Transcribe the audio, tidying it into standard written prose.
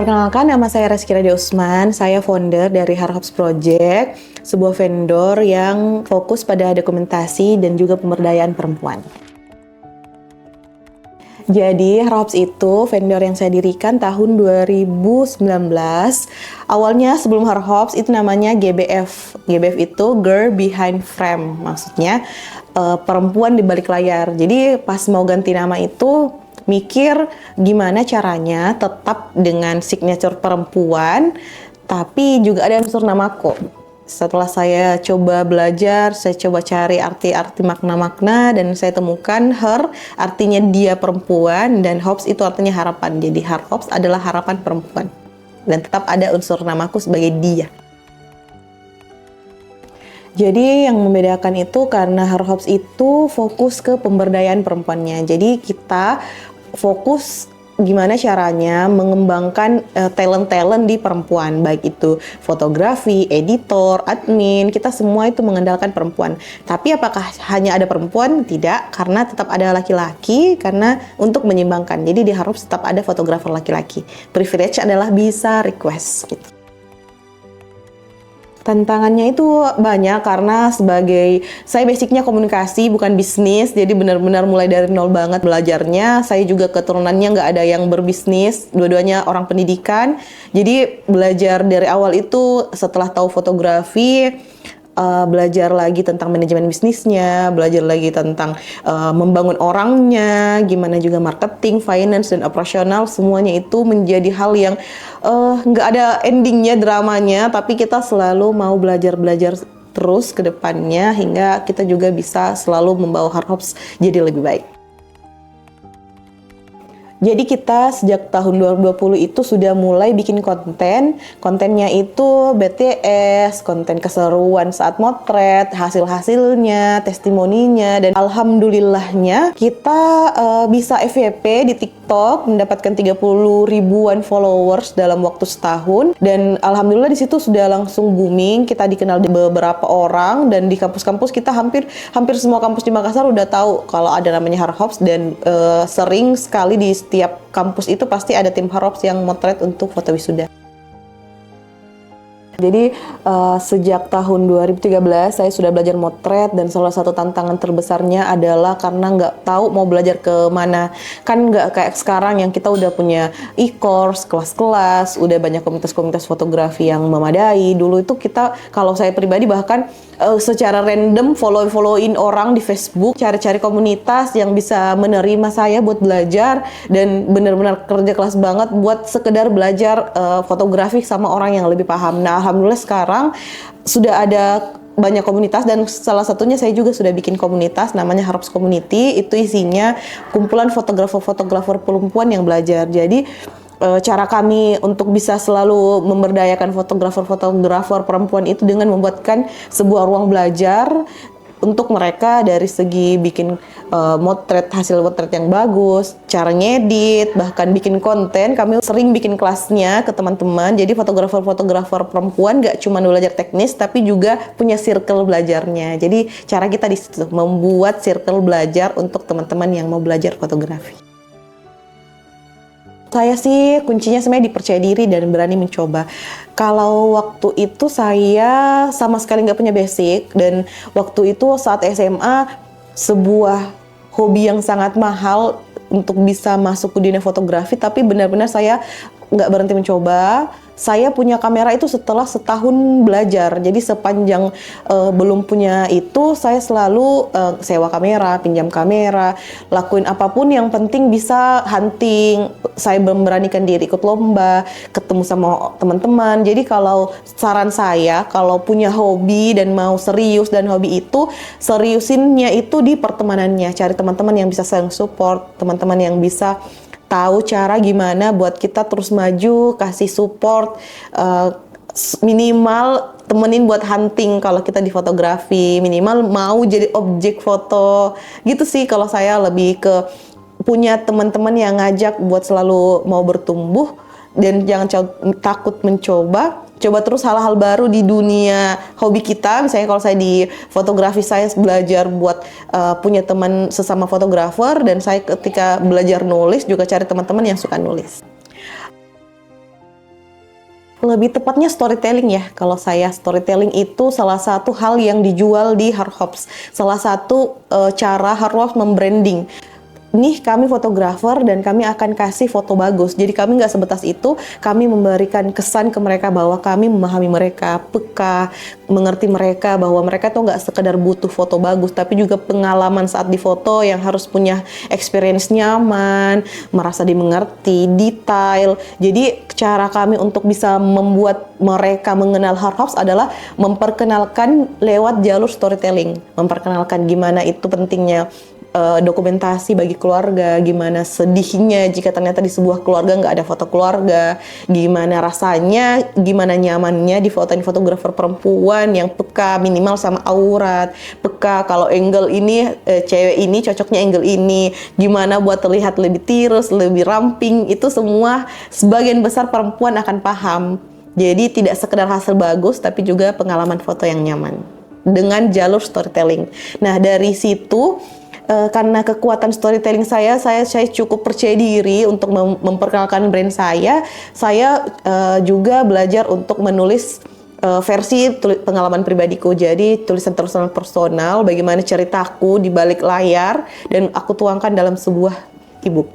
Perkenalkan, nama saya Reski Radia Usman. Saya founder dari Harhops Project, sebuah vendor yang fokus pada dokumentasi dan juga pemberdayaan perempuan. Jadi, Harhops itu vendor yang saya dirikan tahun 2019. Awalnya sebelum Harhops itu namanya GBF. GBF itu Girl Behind Frame, maksudnya perempuan di balik layar. Jadi, pas mau ganti nama itu mikir gimana caranya tetap dengan signature perempuan, tapi juga ada unsur namaku. Setelah saya coba belajar, saya coba cari arti-arti makna-makna, dan saya temukan her artinya dia perempuan, dan hops itu artinya harapan. Jadi Harhops adalah harapan perempuan, dan tetap ada unsur namaku sebagai dia. Jadi yang membedakan itu karena Harhops itu fokus ke pemberdayaan perempuannya. Jadi kita fokus gimana caranya mengembangkan talent-talent di perempuan, baik itu fotografi, editor, admin, kita semua itu mengandalkan perempuan. Tapi apakah hanya ada perempuan? Tidak, karena tetap ada laki-laki, karena untuk menyimbangkan. Jadi di Harhops tetap ada fotografer laki-laki. Privilege adalah bisa request gitu. Tantangannya itu banyak karena sebagai saya basicnya komunikasi bukan bisnis, jadi benar-benar mulai dari nol banget belajarnya. Saya juga keturunannya nggak ada yang berbisnis, dua-duanya orang pendidikan. Jadi belajar dari awal itu setelah tahu fotografi, belajar lagi tentang manajemen bisnisnya, belajar lagi tentang membangun orangnya, gimana juga marketing, finance, dan operasional. Semuanya itu menjadi hal yang nggak ada endingnya dramanya, tapi kita selalu mau belajar terus ke depannya hingga kita juga bisa selalu membawa Harhops jadi lebih baik. Jadi kita sejak tahun 2020 itu sudah mulai bikin konten. Kontennya itu BTS, konten keseruan saat motret, hasil-hasilnya, testimoninya, dan alhamdulillahnya kita bisa FYP di TikTok, mendapatkan 30 ribuan followers dalam waktu setahun. Dan alhamdulillah di situ sudah langsung booming, kita dikenal di beberapa orang, dan di kampus-kampus kita hampir semua kampus di Makassar udah tahu kalau ada namanya Harhops, dan sering sekali di setiap kampus itu pasti ada tim Harhops yang motret untuk foto wisuda. Jadi sejak tahun 2013 saya sudah belajar motret, dan salah satu tantangan terbesarnya adalah karena nggak tahu mau belajar ke mana. Kan nggak kayak sekarang yang kita udah punya e-course, kelas-kelas, udah banyak komunitas-komunitas fotografi yang memadai. Dulu itu kita, kalau saya pribadi bahkan secara random follow-in orang di Facebook, cari-cari komunitas yang bisa menerima saya buat belajar, dan benar-benar kerja keras banget buat sekedar belajar fotografi sama orang yang lebih paham. Nah, alhamdulillah sekarang sudah ada banyak komunitas, dan salah satunya saya juga sudah bikin komunitas namanya Harhops Community. Itu isinya kumpulan fotografer-fotografer perempuan yang belajar. Jadi cara kami untuk bisa selalu memberdayakan fotografer-fotografer perempuan itu dengan membuatkan sebuah ruang belajar untuk mereka dari segi bikin motret, hasil motret yang bagus, cara ngedit, bahkan bikin konten. Kami sering bikin kelasnya ke teman-teman. Jadi fotografer-fotografer perempuan gak cuma belajar teknis, tapi juga punya circle belajarnya. Jadi cara kita di situ membuat circle belajar untuk teman-teman yang mau belajar fotografi. Saya sih kuncinya sebenarnya dipercaya diri dan berani mencoba. Kalau waktu itu saya sama sekali nggak punya basic, dan waktu itu saat SMA sebuah hobi yang sangat mahal untuk bisa masuk ke dunia fotografi, tapi benar-benar saya nggak berhenti mencoba. Saya punya kamera itu setelah setahun belajar. Jadi sepanjang belum punya itu, saya selalu sewa kamera, pinjam kamera, lakuin apapun yang penting bisa hunting. Saya memberanikan diri ikut lomba, ketemu sama teman-teman. Jadi kalau saran saya, kalau punya hobi dan mau serius dan hobi itu, seriusinnya itu di pertemanannya. Cari teman-teman yang bisa saling support, teman-teman yang bisa tahu cara gimana buat kita terus maju, kasih support, minimal temenin buat hunting kalau kita di fotografi, minimal mau jadi objek foto gitu sih. Kalau saya lebih ke punya teman-teman yang ngajak buat selalu mau bertumbuh, dan jangan takut mencoba. Coba terus hal-hal baru di dunia hobi kita. Misalnya kalau saya di fotografi, saya belajar buat punya teman sesama fotografer, dan saya ketika belajar nulis juga cari teman-teman yang suka nulis. Lebih tepatnya storytelling ya. Kalau saya, storytelling itu salah satu hal yang dijual di Harhops. Salah satu cara Harhops membranding. Nih kami fotografer dan kami akan kasih foto bagus. Jadi kami nggak sebatas itu, kami memberikan kesan ke mereka bahwa kami memahami mereka, peka, mengerti mereka bahwa mereka tuh nggak sekedar butuh foto bagus, tapi juga pengalaman saat difoto yang harus punya experience nyaman, merasa dimengerti, detail. Jadi cara kami untuk bisa membuat mereka mengenal Harhops adalah memperkenalkan lewat jalur storytelling, memperkenalkan gimana itu pentingnya dokumentasi bagi keluarga, gimana sedihnya jika ternyata di sebuah keluarga nggak ada foto keluarga, gimana rasanya, gimana nyamannya difotoin fotografer perempuan yang peka minimal sama aurat, peka kalau angle ini cewek ini cocoknya angle ini, gimana buat terlihat lebih tirus, lebih ramping, itu semua sebagian besar perempuan akan paham. Jadi tidak sekedar hasil bagus, tapi juga pengalaman foto yang nyaman dengan jalur storytelling. Nah dari situ karena kekuatan storytelling saya cukup percaya diri untuk memperkenalkan brand saya. Saya juga belajar untuk menulis versi pengalaman pribadiku. Jadi tulisan-tulisan personal, bagaimana ceritaku di balik layar dan aku tuangkan dalam sebuah e-book.